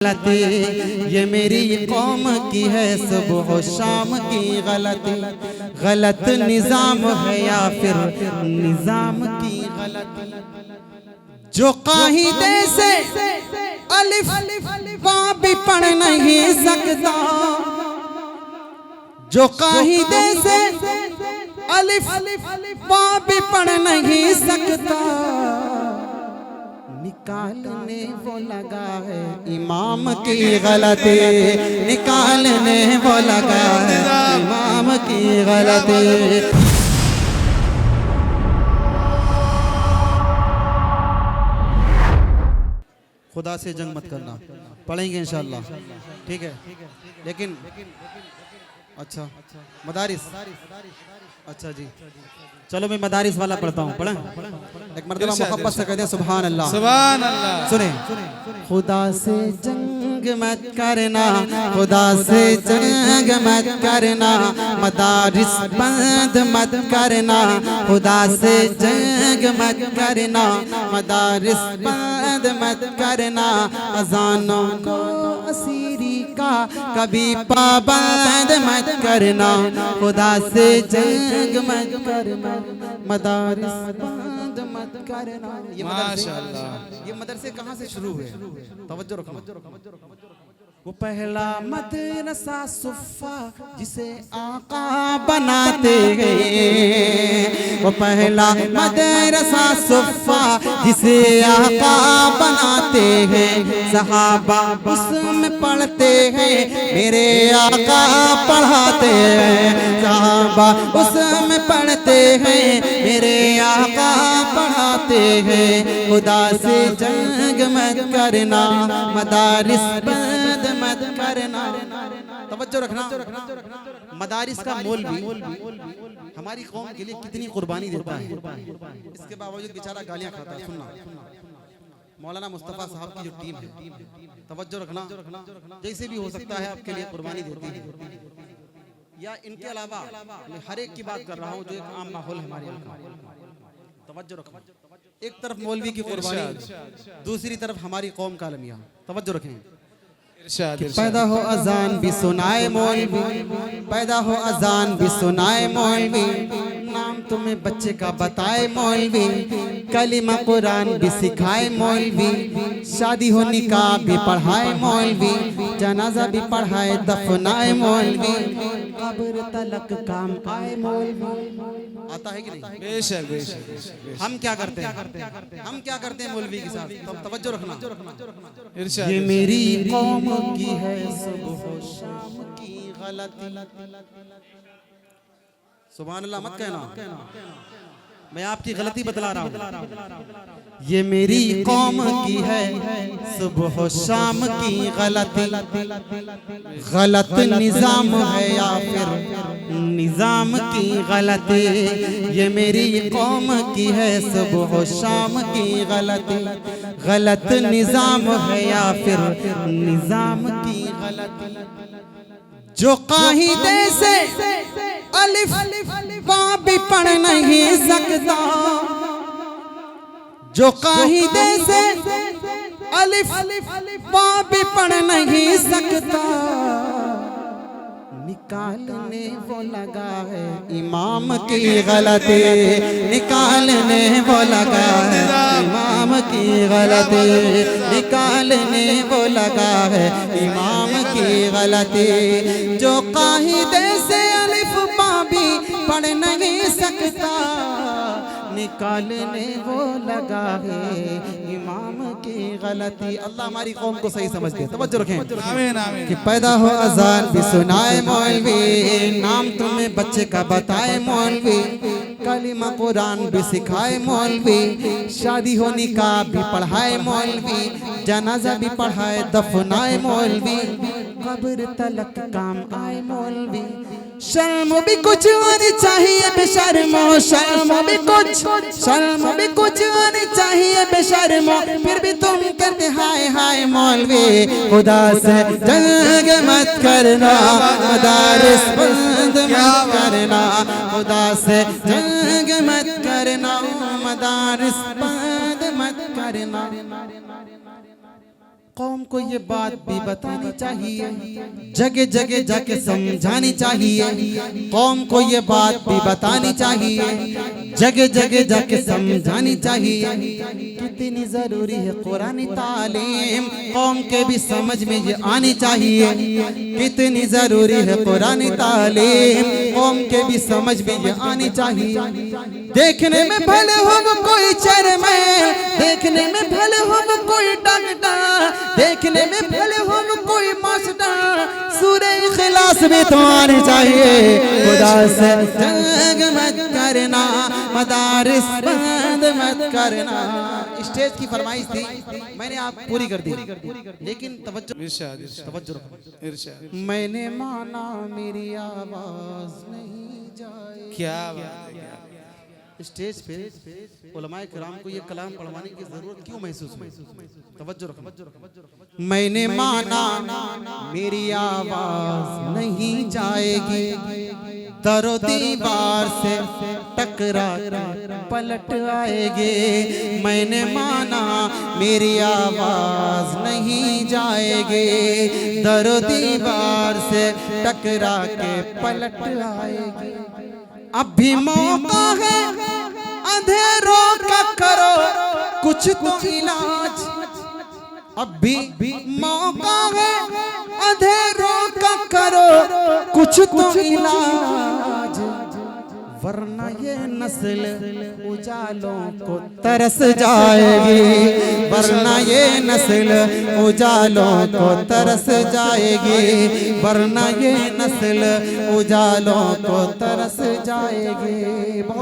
गलती ये मेरी कौम की है, सुबह शाम की गलती। गलत निजाम है या फिर निजाम की गलती। जो कायदे से अलिफ बा भी पढ़ नहीं सकता, जो कायदे से अलिफ बा भी पढ़ नहीं सकता, निकालने वो लगा है इमाम की गलती। निकालने वो लगा है इमाम की गलती। खुदा से जंग मत करना, पढ़ेंगे इंशाअल्लाह, ठीक है। लेकिन अच्छा मदारिस, अच्छा जी, चलो मैं मदारिस वाला पढ़ता हूँ। पढ़ें एक मर्तबा मोहब्बत से कहते हैं सुभान अल्लाह, सुभान अल्लाह। सुने, खुदा से जंग मत करना, खुदा से जंग मत करना, मदारिस बंद मत करना, खुदा से जंग मत करना, मदारिस बंद मत करना, अजानों को असीरी का कभी पाबंद मत करना, खुदा से जंग मत करना, मदारिस बंद मत करना। ये माशाअल्लाह, ये मदरसे कहाँ से शुरू हुए? तवज्जो रखना। वो पहला मदरसा सुफ़ा जिसे आका बनाते गए, वो पहला मदरसा सुफ़ा जिसे आका बनाते हैं, सहाबा उसमें पढ़ते हैं, मेरे आका पढ़ाते हैं, सहाबा उसमें पढ़ते हैं, मेरे आका पढ़ाते हैं। खुदा से जंग मत करना, मदारिस बंद मत करना। तवज्जो रखना, मदारिस का मौलवी हमारी कौम के लिए कितनी कुर्बानी देता है, इसके बावजूद बेचारा गालियां खाता है। सुनना, मौलाना मुस्तफा साहब की जो टीम है, तवज्जो रखना, जैसे भी हो सकता है आपके लिए कुर्बानी देती है। या इनके अलावा मैं हर एक की बात कर रहा हूँ जो एक आम माहौल है हमारे यहाँ का। तवज्जो रखना, एक तरफ मौलवी की कुर्बानी, दूसरी तरफ हमारी कौम का अलमिया। तवज्जो रखें। पैदा हो अजान भी सुनाए मौलवी, पैदा हो अजान भी सुनाए मौलवी, नाम तुम्हें बच्चे का बताए मौलवी, कलिमा कुरान भी सिखाए मौलवी, शादी हो निकाह भी पढ़ाए मौलवी, जनाजा भी पढ़ाए दफनाए मौलवी, कब्र तलक काम आए मौलवी। आता है कि नहीं? बेशक बेशक। हम क्या करते हैं, हम क्या करते हैं मौलवी के साथ? तवज्जो रखना। ये मेरी कौम की है सुबह शाम की गलती। सुभान अल्लाह मत कहना, मैं आपकी गलती बतला रहा हूँ। ये मेरी कौम की है सुबह शाम की गलती। गलत निजाम है या फिर निजाम की गलती। ये मेरी कौम की है सुबह शाम की गलती। गलत निजाम है या फिर निजाम की गलती। जो कायदे से अलिफ बा भी पढ़ नहीं सकता, जो कायदे से अलिफ बा भी पढ़ नहीं सकता, निकालने वो लगा है इमाम की गलती। निकालने वो लगा है इमाम की गलती। निकालने वो लगा है इमाम की गलती। जो कायदे से अलिफ बा भी पढ़ नहीं सकता, निकालने वो लगा है इमाम की गलती। अल्लाह हमारी कौम को सही समझ दे। तवज्जो रखें कि पैदा हो अजान भी सुनाए मौलवी, नाम तुम्हें बच्चे का बताए मौलवी, कलिमा कुरान भी सिखाए मौलवी, शादी हो निकाह भी पढ़ाए मौलवी, जनाजा भी पढ़ाए दफनाए मौलवी, कब्र तलक काम आए मौलवी। शर्म भी कुछ आनी चाहिए बेशर्मो, शर्म भी कुछ, शर्म भी कुछ आनी चाहिए बेशर्मो, फिर भी तुम कहते हाय हाय मौलवी। खुदा से जंग मत करना, मदारिस बंद मत करना, खुदा से जंग मत करना, मदारिस बंद मत करना। कौम को ये बात भी बतानी चाहिए, जगह जगह जाके समझानी चाहिए। कौम को ये बात भी बतानी चाहिए, जगह जगह जाके समझानी चाहिए। कितनी जरूरी है कुरानी तालीम, कौम के भी समझ में ये आनी चाहिए। कितनी जरूरी है कुरानी तालीम, कौम के भी समझ में ये आनी चाहिए। देखने में भले हो वो कोई चेयरमैन, देखने में भले हो वो कोई डॉक्टर, देखने में भले हो वो कोई मास्टर, सूरे इखलास में तो आने चाहिए। खुदा से जंग मत करना, मदारिस बंद मत करना। स्टेज की फरमाइश थी, मैंने आप पूरी कर दी, लेकिन तवज्जो रखो। मैंने माना मेरी आवाज नहीं जाए। क्या बात है। स्टेज पे उलमाए किराम को ये कलाम पढ़वाने की जरूरत क्यों महसूस हुई? तवज्जो रखो। मैंने माना मेरी आवाज नहीं जाएगी, दरो दीवार से टकरा पलट आएगी। मैंने माना मेरी आवाज नहीं जाएगी, दरो दीवार से टकरा के पलट आएगी। अब भी मौका है अंधेरों का, करो कुछ तो इलाज। अब भी मौका है अंधेरों का, करो कुछ तो इलाज। वरना ये नस्ल उजालों को तरस जाएगी, वरना ये नस्ल उजालों को तरस जाएगी, वरना ये नस्ल उजालों को तरस जाएगी।